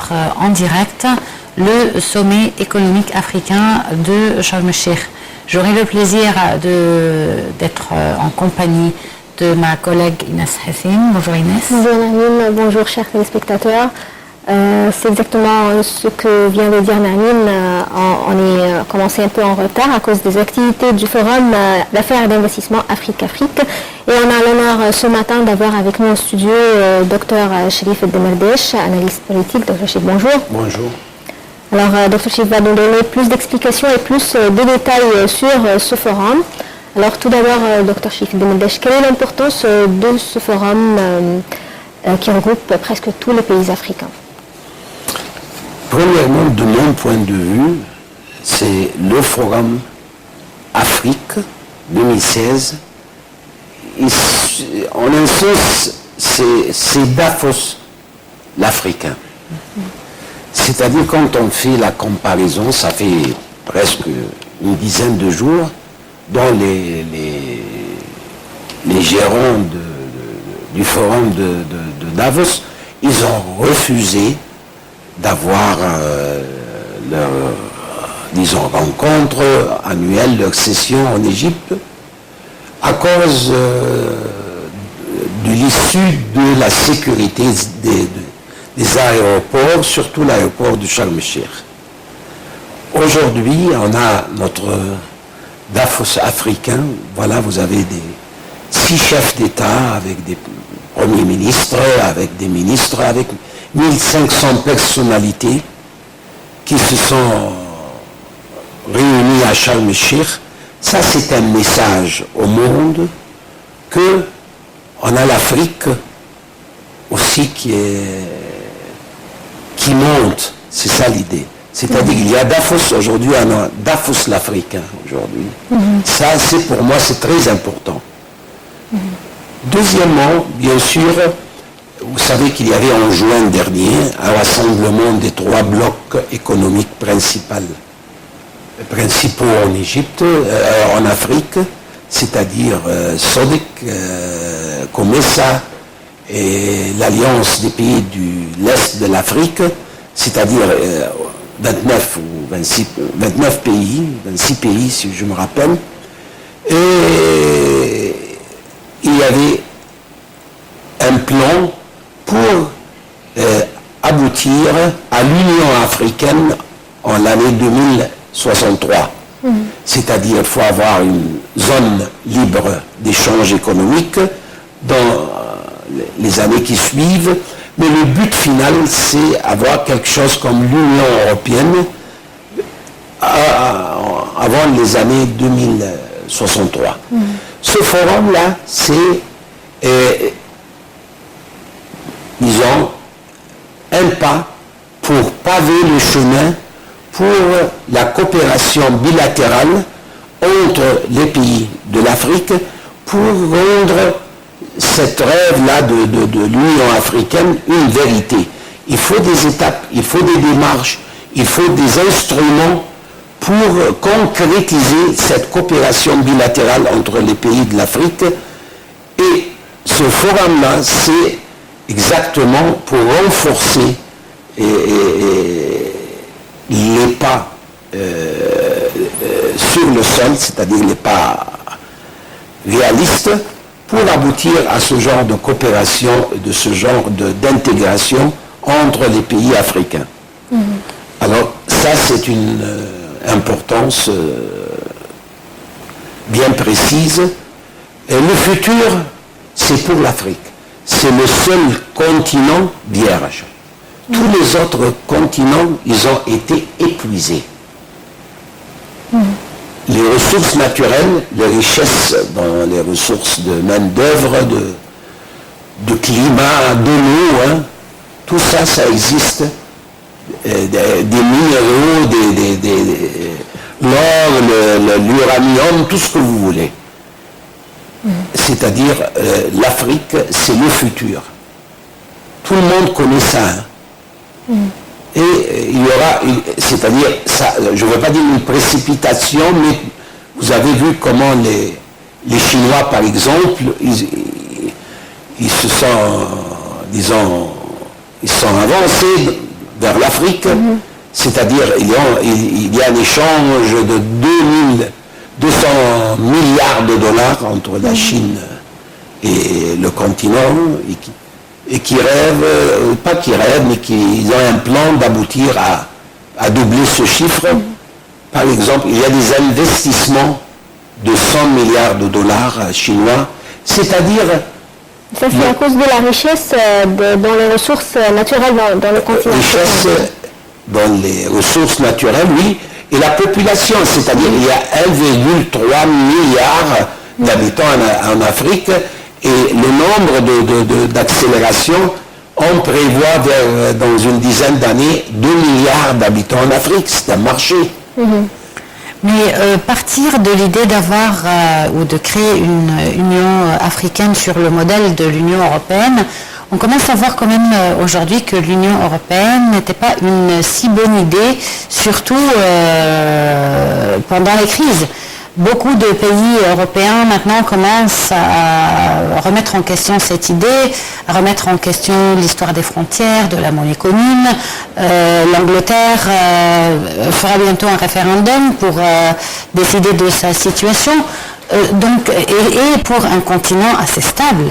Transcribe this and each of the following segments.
transmettre en direct le sommet économique africain de Sharm el-Sheikh. J'aurai le plaisir d'être en compagnie de ma collègue Inès Hassim. Bonjour Inès. Bonjour Nermine, bonjour chers téléspectateurs. C'est exactement ce que vient de dire Nermine. On est commencé un peu en retard à cause des activités du forum d'affaires et d'investissement Afrique-Afrique. Et on a l'honneur ce matin d'avoir avec nous au studio Dr Cherif Demerdesh, analyste politique. Dr Cherif, bonjour. Bonjour. Alors Dr Cherif va nous donner plus d'explications et plus de détails sur ce forum. Alors tout d'abord, Dr Cherif Demerdesh, quelle est l'importance de ce forum qui regroupe presque tous les pays africains? Premièrement, de mon point de vue, c'est le Forum Afrique 2016. En un sens, c'est Davos l'Africain. C'est-à-dire, quand on fait la comparaison, ça fait presque une dizaine de jours, dont les gérants du Forum de Davos, ils ont refusé d'avoir leur, disons, rencontre annuelle, leur session en Égypte, à cause de l'issue de la sécurité des aéroports, surtout l'aéroport de Sharm el-Sheikh. Aujourd'hui, on a notre Davos africain. Voilà, vous avez 6 chefs d'État avec des premiers ministres, avec des ministres, avec 1500 personnalités qui se sont réunies à Sharm el-Sheikh. Ça, c'est un message au monde que on a l'Afrique aussi qui monte. C'est ça l'idée. C'est-à-dire qu'il y a Davos aujourd'hui, on a Davos l'Africain aujourd'hui. Ça, c'est pour moi, c'est très important. Deuxièmement, bien sûr, vous savez qu'il y avait en juin dernier un rassemblement des 3 blocs économiques principaux en Égypte, en Afrique, c'est-à-dire SODEC, COMESA et l'Alliance des pays de l'Est de l'Afrique, c'est-à-dire 29 ou 29 pays, 26 pays si je me rappelle. Et il y avait un plan pour aboutir à l'Union africaine en l'année 2063. C'est-à-dire qu'il faut avoir une zone libre d'échange économique dans les années qui suivent, mais le but final, c'est avoir quelque chose comme l'Union européenne avant les années 2063. Ce forum-là, c'est disons, un pas pour paver le chemin pour la coopération bilatérale entre les pays de l'Afrique pour rendre cette rêve-là de l'Union africaine une vérité. Il faut des étapes, il faut des démarches, il faut des instruments pour concrétiser cette coopération bilatérale entre les pays de l'Afrique. Et ce forum-là, c'est exactement pour renforcer les pas sur le sol, c'est-à-dire les pas réalistes, pour aboutir à ce genre de coopération, de ce genre d'intégration entre les pays africains. Alors ça, c'est une importance bien précise. Et le futur, c'est pour l'Afrique. C'est le seul continent vierge. Tous les autres continents, ils ont été épuisés. Les ressources naturelles, les richesses dans les ressources de main-d'œuvre, de climat, de l'eau, tout ça, ça existe. Des minéraux, l'or, l'uranium, tout ce que vous voulez. C'est-à-dire, l'Afrique, c'est le futur. Tout le monde connaît ça. Et il y aura, c'est-à-dire, je ne veux pas dire une précipitation, mais vous avez vu comment les Chinois, par exemple, ils se sont, disons, ils sont avancés vers l'Afrique, c'est-à-dire il y a un échange de 200 milliards de dollars entre la Chine et le continent, et qui rêvent, pas qui rêvent, mais qui ont un plan d'aboutir à doubler ce chiffre. Par exemple, il y a des investissements de 100 milliards de dollars chinois, c'est-à-dire... Ça, c'est à cause de la richesse dans les ressources naturelles dans le continent. Richesse dans les ressources naturelles, oui, et la population, c'est-à-dire il y a 1,3 milliard d'habitants en Afrique, et le nombre d'accélérations, on prévoit dans une dizaine d'années 2 milliards d'habitants en Afrique, c'est un marché. Mais partir de l'idée d'avoir ou de créer une Union africaine sur le modèle de l'Union européenne, on commence à voir quand même aujourd'hui que l'Union européenne n'était pas une si bonne idée, surtout pendant les crises. Beaucoup de pays européens maintenant commencent à remettre en question cette idée, à remettre en question l'histoire des frontières, de la monnaie commune. L'Angleterre fera bientôt un référendum pour décider de sa situation. Et pour un continent assez stable,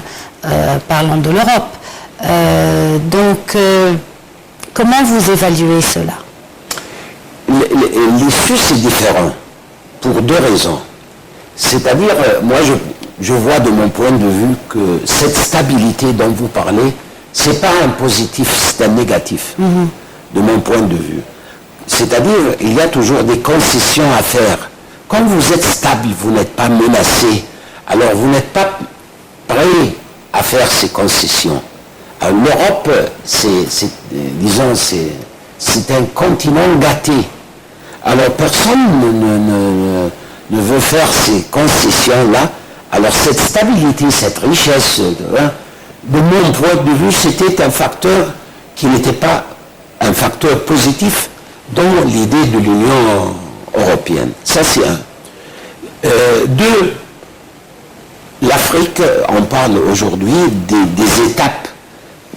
parlant de l'Europe. Comment vous évaluez cela? L'issue, c'est différent. Pour deux raisons. C'est-à-dire, moi, je vois de mon point de vue que cette stabilité dont vous parlez, ce n'est pas un positif, c'est un négatif, de mon point de vue. C'est-à-dire, il y a toujours des concessions à faire. Quand vous êtes stable, vous n'êtes pas menacé, alors vous n'êtes pas prêt à faire ces concessions. L'Europe, c'est un continent gâté. Alors personne ne veut faire ces concessions-là. Alors cette stabilité, cette richesse, de mon point de vue, c'était un facteur qui n'était pas un facteur positif dans l'idée de l'Union européenne. Ça, c'est un. Deux, l'Afrique, on parle aujourd'hui des étapes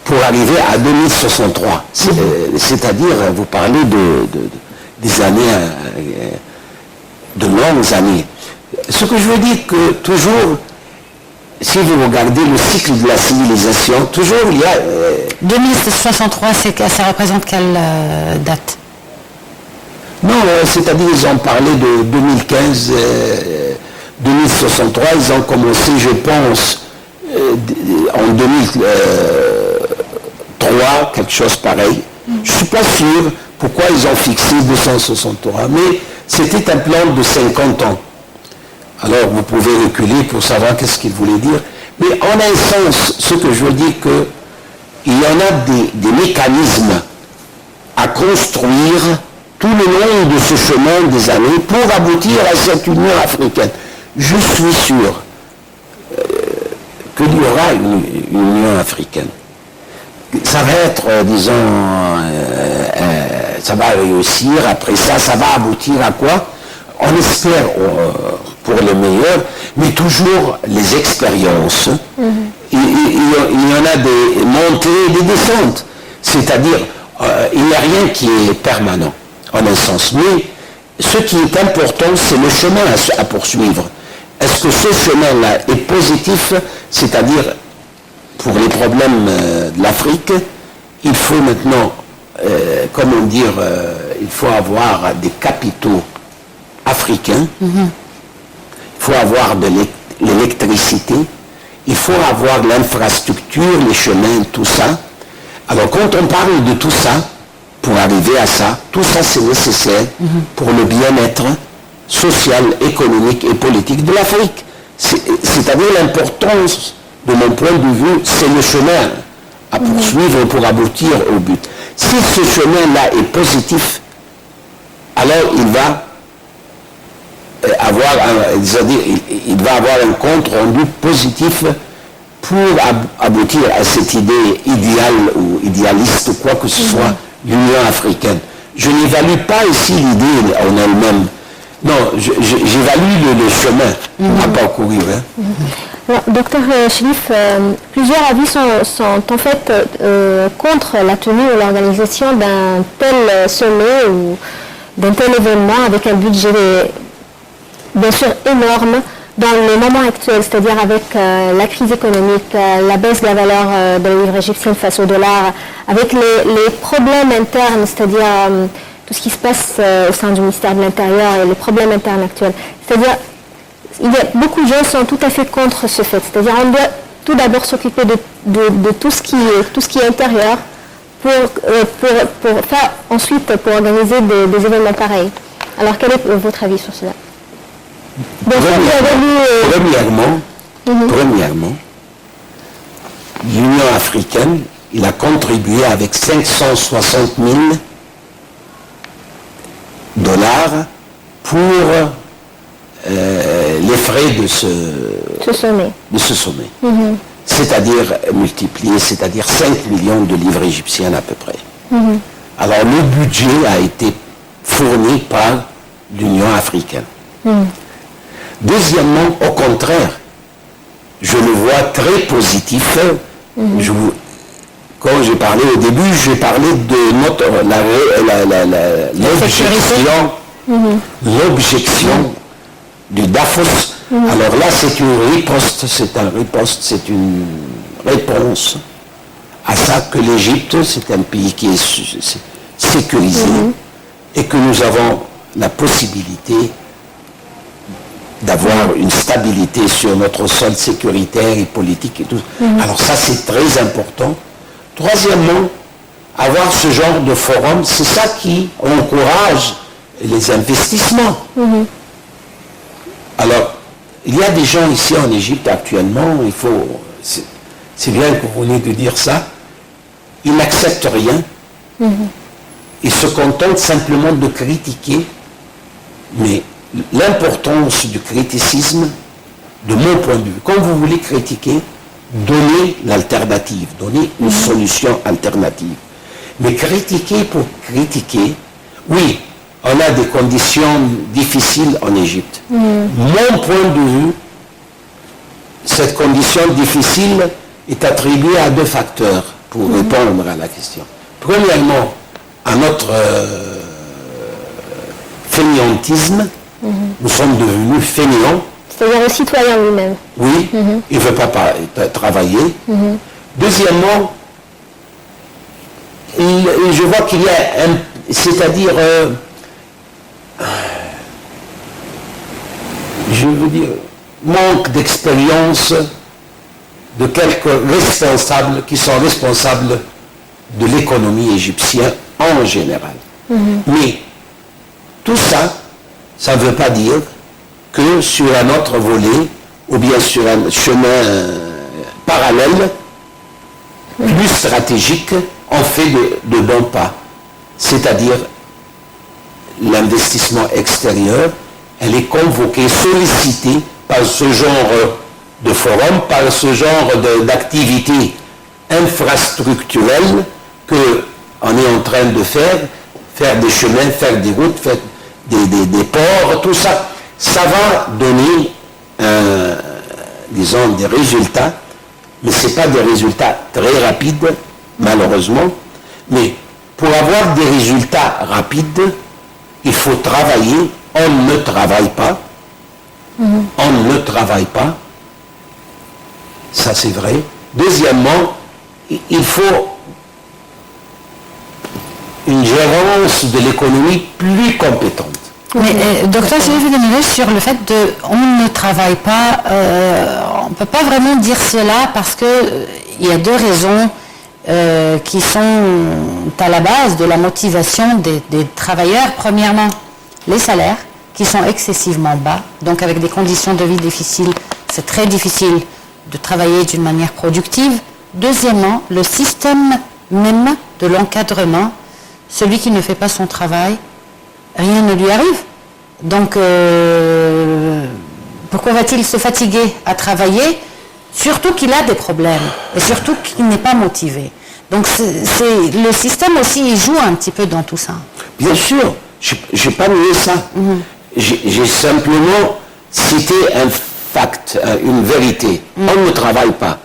pour arriver à 2063. C'est-à-dire, vous parlez des années, de longues années. Ce que je veux dire que toujours, si vous regardez le cycle de la civilisation, toujours il y a... 2063, ça représente quelle date? Non, c'est-à-dire ils ont parlé de 2015, 2063, ils ont commencé, je pense, en 2003, quelque chose pareil. Je ne suis pas sûr pourquoi ils ont fixé 263, mais c'était un plan de 50 ans. Alors vous pouvez reculer pour savoir qu'est-ce qu'il voulait dire. Mais en un sens, ce que je veux dire, qu'il y en a des mécanismes à construire tout le long de ce chemin des années pour aboutir à cette Union africaine. Je suis sûr qu'il y aura une Union africaine. Ça va être, ça va réussir, après ça va aboutir à quoi? On espère pour le meilleur, mais toujours les expériences. Il y en a des montées et des descentes. C'est-à-dire, il n'y a rien qui est permanent, en un sens. Mais ce qui est important, c'est le chemin à poursuivre. Est-ce que ce chemin-là est positif? C'est-à-dire, pour les problèmes de l'Afrique, il faut maintenant, comment dire, il faut avoir des capitaux africains, il faut avoir de l'électricité, il faut avoir l'infrastructure, les chemins, tout ça. Alors quand on parle de tout ça, pour arriver à ça, tout ça c'est nécessaire pour le bien-être social, économique et politique de l'Afrique. C'est-à-dire l'importance, de mon point de vue, c'est le chemin à poursuivre pour aboutir au but. Si ce chemin-là est positif, alors il va avoir un compte rendu positif pour aboutir à cette idée idéale ou idéaliste, quoi que ce soit, l'Union africaine. Je n'évalue pas ici l'idée en elle-même. Non, j'évalue le chemin à parcourir. Alors, docteur Chérif, plusieurs avis sont en fait contre la tenue ou l'organisation d'un tel sommet ou d'un tel événement avec un budget bien sûr énorme dans le moment actuel, c'est-à-dire avec la crise économique, la baisse de la valeur de la livre égyptienne face au dollar, avec les problèmes internes, c'est-à-dire tout ce qui se passe au sein du ministère de l'Intérieur et les problèmes internes actuels. C'est-à-dire, beaucoup de gens sont tout à fait contre ce fait. C'est-à-dire, on doit tout d'abord s'occuper de tout ce qui est intérieur pour faire ensuite, pour organiser des événements pareils. Alors, quel est votre avis sur cela? Premièrement, l'Union africaine, il a contribué avec 560 000 $ pour les frais de ce sommet. C'est-à-dire multiplié, c'est-à-dire 5 millions de livres égyptiennes à peu près. Alors le budget a été fourni par l'Union africaine. Deuxièmement, au contraire, je le vois très positif. Quand j'ai parlé au début, j'ai parlé de l'objection du Davos. Alors là, c'est une riposte, c'est une réponse à ça que l'Égypte, c'est un pays qui est sécurisé et que nous avons la possibilité d'avoir une stabilité sur notre sol sécuritaire et politique et tout. Alors ça, c'est très important. Troisièmement, avoir ce genre de forum, c'est ça qui encourage les investissements. Alors, il y a des gens ici en Égypte actuellement, c'est bien que vous venez de dire ça, ils n'acceptent rien. Ils se contentent simplement de critiquer, mais l'importance du criticisme, de mon point de vue, quand vous voulez critiquer, donnez l'alternative, donnez une solution alternative. Mais critiquer pour critiquer, oui, on a des conditions difficiles en Égypte. Mon point de vue, cette condition difficile est attribuée à deux facteurs pour répondre à la question. Premièrement, à notre fainéantisme. Nous sommes devenus fainéants. C'est-à-dire le citoyen lui-même. Oui, il ne veut pas travailler. Deuxièmement, je vois qu'il y a c'est-à-dire, je veux dire, manque d'expérience de quelques responsables qui sont responsables de l'économie égyptienne en général. Mais tout ça, ça ne veut pas dire que sur un autre volet, ou bien sur un chemin parallèle, plus stratégique, on fait de bons pas. C'est-à-dire, l'investissement extérieur, elle est convoquée, sollicitée par ce genre de forum, par ce genre d'activité infrastructurelle qu'on est en train de faire des chemins, faire des routes, faire des ports, tout ça, ça va donner, disons, des résultats, mais ce n'est pas des résultats très rapides, malheureusement, mais pour avoir des résultats rapides, il faut travailler, on ne travaille pas, ça c'est vrai. Deuxièmement, il faut une gérance de l'économie plus compétente. Mais, docteur, je vais vous sur le fait on ne travaille pas, on ne peut pas vraiment dire cela parce qu'il y a deux raisons qui sont à la base de la motivation des travailleurs. Premièrement, les salaires qui sont excessivement bas, donc avec des conditions de vie difficiles, c'est très difficile de travailler d'une manière productive. Deuxièmement, le système même de l'encadrement, celui qui ne fait pas son travail, rien ne lui arrive. Donc, pourquoi va-t-il se fatiguer à travailler? Surtout qu'il a des problèmes et surtout qu'il n'est pas motivé. Donc, le système aussi, il joue un petit peu dans tout ça. Bien sûr, je n'ai pas nié ça. J'ai simplement cité un fact, une vérité. On ne travaille pas.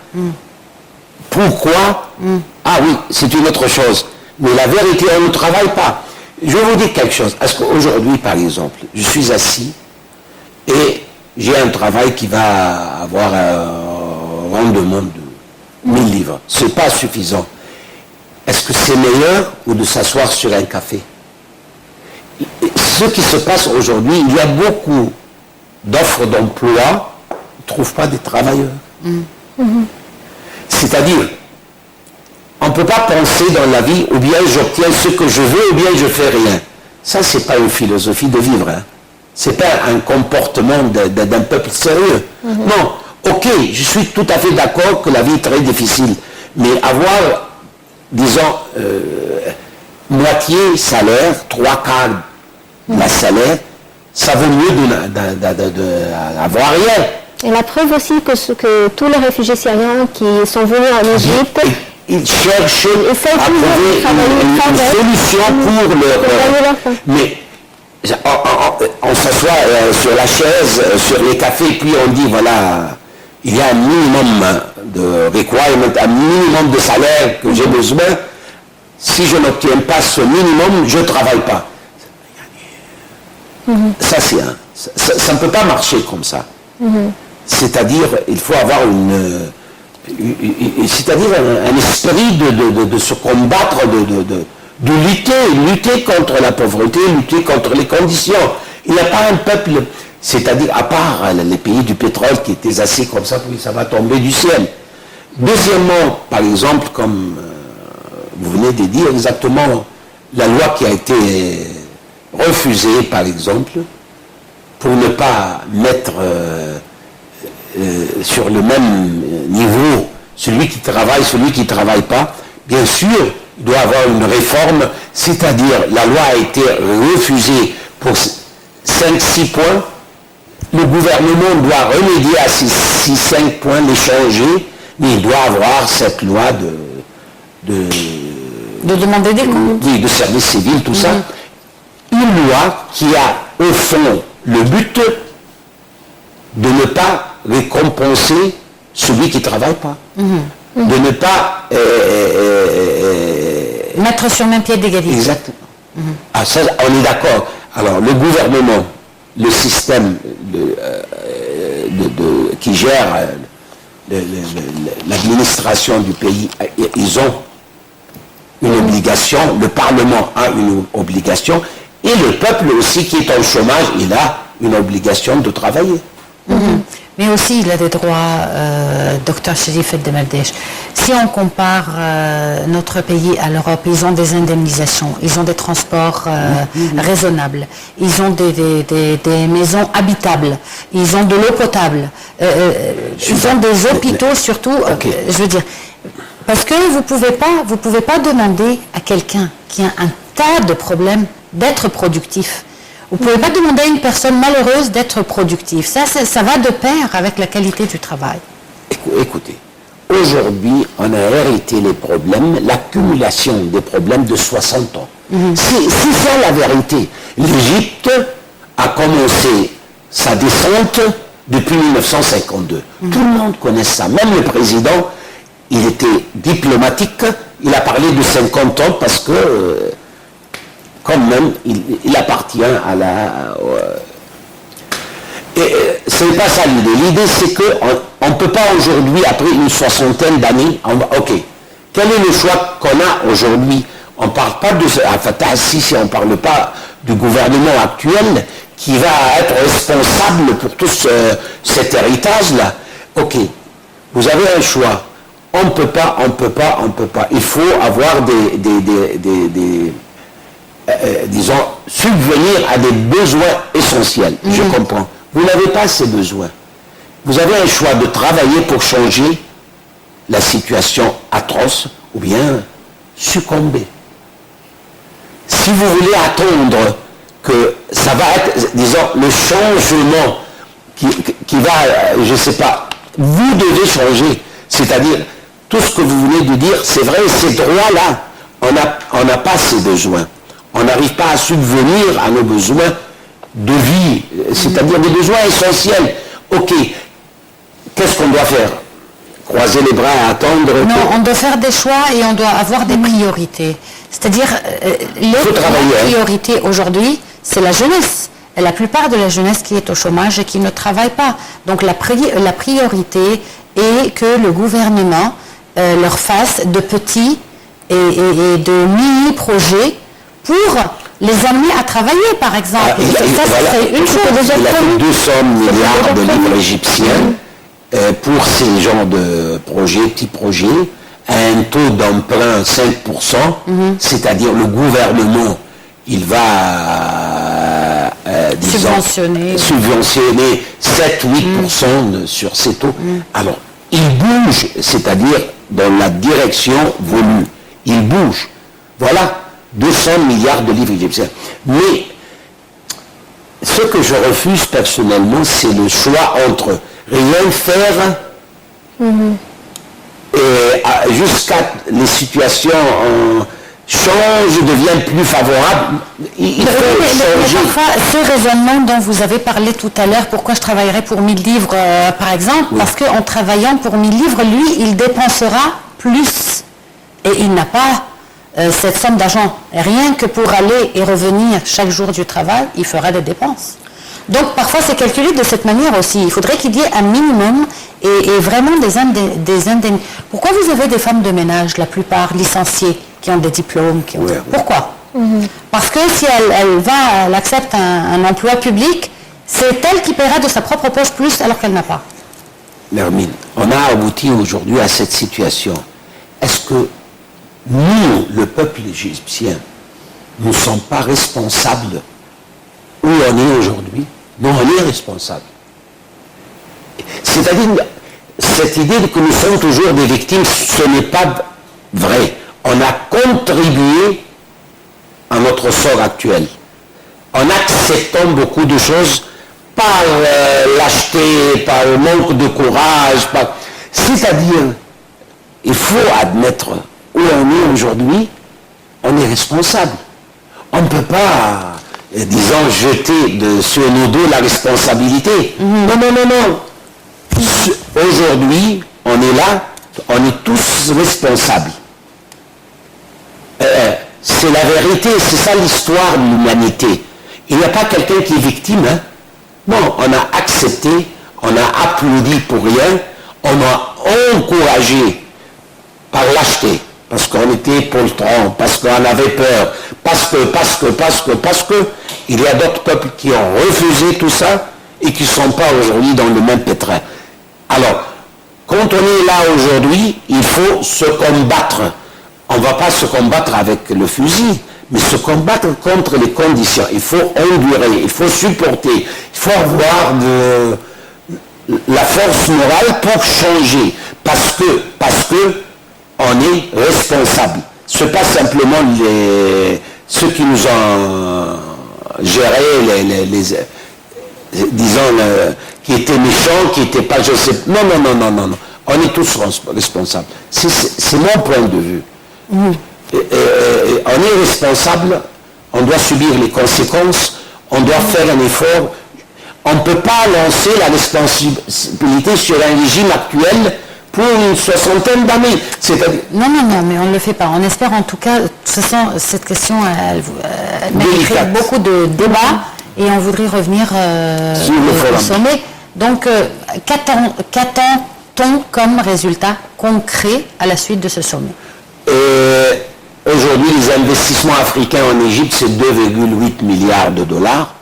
Pourquoi? Ah oui, c'est une autre chose. Mais la vérité, on ne travaille pas. Je vais vous dire quelque chose. Est-ce qu'aujourd'hui, par exemple, je suis assis et j'ai un travail qui va avoir un rendement de 1000 livres. Ce n'est pas suffisant. Est-ce que c'est meilleur ou de s'asseoir sur un café? Ce qui se passe aujourd'hui, il y a beaucoup d'offres d'emploi, on ne trouve pas des travailleurs. C'est-à-dire, on ne peut pas penser dans la vie, ou bien j'obtiens ce que je veux, ou bien je fais rien. Ça, ce n'est pas une philosophie de vivre. Hein. Ce n'est pas un comportement d'un peuple sérieux. Non, ok, je suis tout à fait d'accord que la vie est très difficile, mais avoir, disons, moitié salaire, 3 quarts de la salaire, ça vaut mieux d'avoir rien. Et la preuve aussi que tous les réfugiés syriens qui sont venus en Égypte, ils cherchent à trouver une solution pour leur... Mais on s'assoit sur la chaise, sur les cafés, puis on dit, voilà, il y a un minimum de requirement, un minimum de salaire que j'ai besoin. Si je n'obtiens pas ce minimum, je ne travaille pas. Ça, ça ne peut pas marcher comme ça. C'est-à-dire, il faut avoir c'est-à-dire un esprit de se combattre, de lutter contre la pauvreté, lutter contre les conditions. Il n'y a pas un peuple, c'est-à-dire à part les pays du pétrole qui étaient assis comme ça, puis ça va tomber du ciel. Deuxièmement, par exemple, comme vous venez de dire exactement, la loi qui a été refusée, par exemple, pour ne pas mettre sur le même niveau celui qui travaille, celui qui ne travaille pas, bien sûr, il doit y avoir une réforme, c'est-à-dire la loi a été refusée pour 5-6 points, le gouvernement doit remédier à ces 5 points, les changer, mais il doit avoir cette loi de demander des comptes. Oui, de service civil, tout ça. Une loi qui a, au fond, le but de ne pas récompenser celui qui ne travaille pas. De ne pas... mettre sur le même pied d'égalité. Exactement. Ah, ça, on est d'accord. Alors, le gouvernement, le système qui gère l'administration du pays, ils ont une obligation, le Parlement a une obligation, et le peuple aussi qui est en chômage, il a une obligation de travailler. Mais aussi, il a des droits, Dr Cherif El-Demerdesh. Si on compare notre pays à l'Europe, ils ont des indemnisations, ils ont des transports raisonnables, ils ont des maisons habitables, ils ont de l'eau potable, ils ont des hôpitaux surtout, je veux dire, parce que vous pouvez pas demander à quelqu'un qui a un tas de problèmes d'être productif. Vous ne pouvez pas demander à une personne malheureuse d'être productive. Ça va de pair avec la qualité du travail. Écoutez, aujourd'hui, on a hérité les problèmes, l'accumulation des problèmes de 60 ans. C'est ça la vérité. L'Égypte a commencé sa descente depuis 1952. Tout le monde connaît ça. Même le président, il était diplomatique. Il a parlé de 50 ans parce que... quand même, il appartient à la... Et ce n'est pas ça l'idée. L'idée, c'est qu'on ne peut pas aujourd'hui, après une 60aine d'années, ok, quel est le choix qu'on a aujourd'hui? On ne parle pas de Fattah al-Sisi, on ne parle pas du gouvernement actuel qui va être responsable pour tout cet héritage-là. Ok, vous avez un choix. On ne peut pas. Il faut avoir disons, subvenir à des besoins essentiels. Je comprends. Vous n'avez pas ces besoins. Vous avez un choix de travailler pour changer la situation atroce ou bien succomber. Si vous voulez attendre que ça va être, disons, le changement qui va, je ne sais pas, vous devez changer. C'est-à-dire, tout ce que vous venez de dire, c'est vrai, ces droits-là, on n'a pas ces besoins. On n'arrive pas à subvenir à nos besoins de vie, c'est-à-dire des besoins essentiels. Ok, qu'est-ce qu'on doit faire? Croiser les bras et attendre? Non, on doit faire des choix et on doit avoir des priorités. C'est-à-dire, la priorité aujourd'hui, c'est la jeunesse. Et la plupart de la jeunesse qui est au chômage et qui ne travaille pas. Donc la priorité est que le gouvernement leur fasse de petits et de mini-projets pour les amener à travailler, par exemple. C'est une chose. Il a fait 200 milliards de livres égyptiens pour ces genres de projets, petits projets, à un taux d'emprunt 5%, c'est-à-dire le gouvernement, il va subventionner 7-8% sur ces taux. Alors, il bouge, c'est-à-dire dans la direction voulue. Il bouge. Voilà, 200 milliards de livres égyptiens. Mais ce que je refuse personnellement, c'est le choix entre rien faire et jusqu'à les situations changent, deviennent plus favorables. Il faut changer. Parfois, ce raisonnement dont vous avez parlé tout à l'heure, pourquoi je travaillerais pour 1000 livres par exemple, parce qu'en travaillant pour 1000 livres, lui, il dépensera plus. Et il n'a pas cette somme d'argent. Rien que pour aller et revenir chaque jour du travail, il fera des dépenses. Donc parfois c'est calculé de cette manière aussi. Il faudrait qu'il y ait un minimum et vraiment des indemnités. Pourquoi vous avez des femmes de ménage, la plupart licenciées, qui ont des diplômes Pourquoi? Parce que si elle accepte un emploi public, c'est elle qui paiera de sa propre poche plus alors qu'elle n'a pas. Nermine, on a abouti aujourd'hui à cette situation. Est-ce que nous, le peuple égyptien, nous ne sommes pas responsables où on est aujourd'hui? Non, on est responsable. C'est-à-dire, cette idée que nous sommes toujours des victimes, ce n'est pas vrai. On a contribué à notre sort actuel, en acceptant beaucoup de choses par lâcheté, par le manque de courage. C'est-à-dire, il faut admettre où on est aujourd'hui, on est responsable. On ne peut pas, disons, jeter sur nos dos la responsabilité. Non, non, non, non. Aujourd'hui, on est là, on est tous responsables. C'est la vérité, c'est ça l'histoire de l'humanité. Il n'y a pas quelqu'un qui est victime. Hein? Non, on a accepté, on a applaudi pour rien, on a encouragé par lâcheté, parce qu'on était poltrons, parce qu'on avait peur, parce que, il y a d'autres peuples qui ont refusé tout ça et qui ne sont pas aujourd'hui dans le même pétrin. Alors, quand on est là aujourd'hui, il faut se combattre. On ne va pas se combattre avec le fusil, mais se combattre contre les conditions. Il faut endurer, il faut supporter, il faut avoir la force morale pour changer, parce que on est responsable. Ce n'est pas simplement ceux qui nous ont géré, qui étaient méchants, qui n'étaient pas, je sais, non. On est tous responsables. C'est mon point de vue. On est responsable, on doit subir les conséquences, on doit faire un effort. On ne peut pas lancer la responsabilité sur un régime actuel pour une soixantaine d'années. Non, mais on ne le fait pas. On espère en tout cas, de toute façon, cette question, elle mériterait beaucoup de débats et on voudrait revenir au sommet. Donc, qu'attend-on comme résultat concret à la suite de ce sommet? Aujourd'hui, les investissements africains en Égypte, c'est 2,8 milliards de dollars.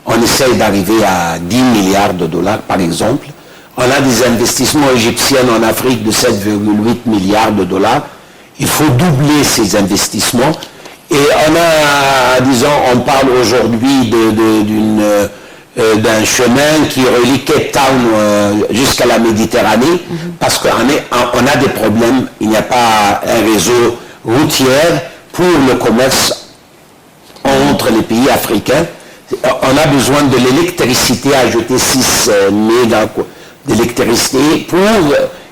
On essaye d'arriver à 10 milliards de dollars, par exemple. On a des investissements égyptiens en Afrique de 7,8 milliards de dollars. Il faut doubler ces investissements. Et on a, disons, on parle aujourd'hui d'un chemin qui relie Cape Town jusqu'à la Méditerranée, parce qu'on a des problèmes. Il n'y a pas un réseau routier pour le commerce entre les pays africains. On a besoin de l'électricité, ajouter 6 mégas d'électricité pour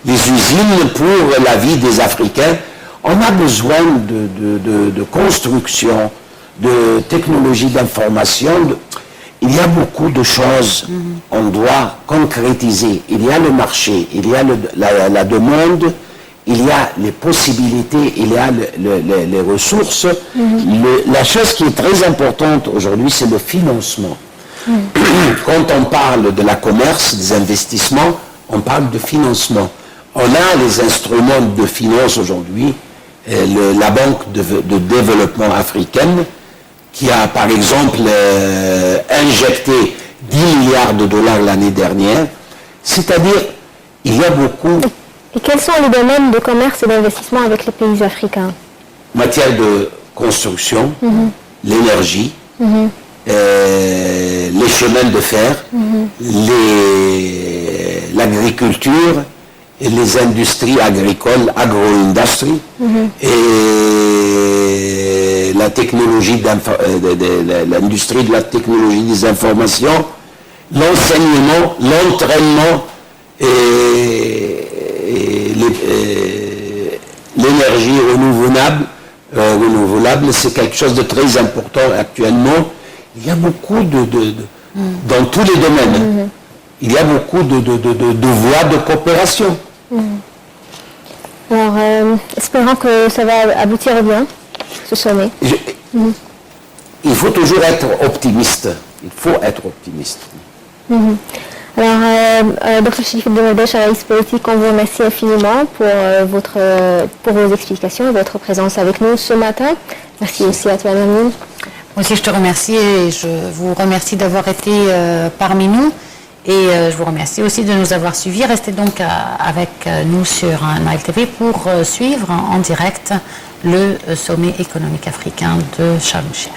les usines, pour la vie des Africains. On a besoin de construction, de technologie d'information. il y a beaucoup de choses on doit concrétiser. Il y a le marché, il y a la demande, il y a les possibilités, il y a les ressources. La chose qui est très importante aujourd'hui, c'est le financement. Quand on parle de la commerce, des investissements, on parle de financement. On a les instruments de finance aujourd'hui, la Banque de développement africaine, qui a par exemple injecté 10 milliards de dollars l'année dernière. C'est-à-dire, il y a beaucoup... Et quels sont les domaines de commerce et d'investissement avec les pays africains? Matière de construction, l'énergie, les chemins de fer, l'agriculture, et les industries agricoles, agro-industrie, et la technologie, l'industrie de la technologie des informations, l'enseignement, l'entraînement et l'énergie renouvelable, c'est quelque chose de très important actuellement. Il y a beaucoup dans tous les domaines, il y a beaucoup de voies de coopération. Alors, espérons que ça va aboutir bien, ce sommet. Il faut toujours être optimiste. Il faut être optimiste. Alors, Dr. Chérif Abdelmodesh, analyste politique, on vous remercie infiniment pour vos explications et votre présence avec nous ce matin. Merci aussi à toi, Namine. Moi aussi, je te remercie et je vous remercie d'avoir été parmi nous. Et je vous remercie aussi de nous avoir suivis. Restez donc avec nous sur Nile TV pour suivre en direct le sommet économique africain de Sharm el-Sheikh.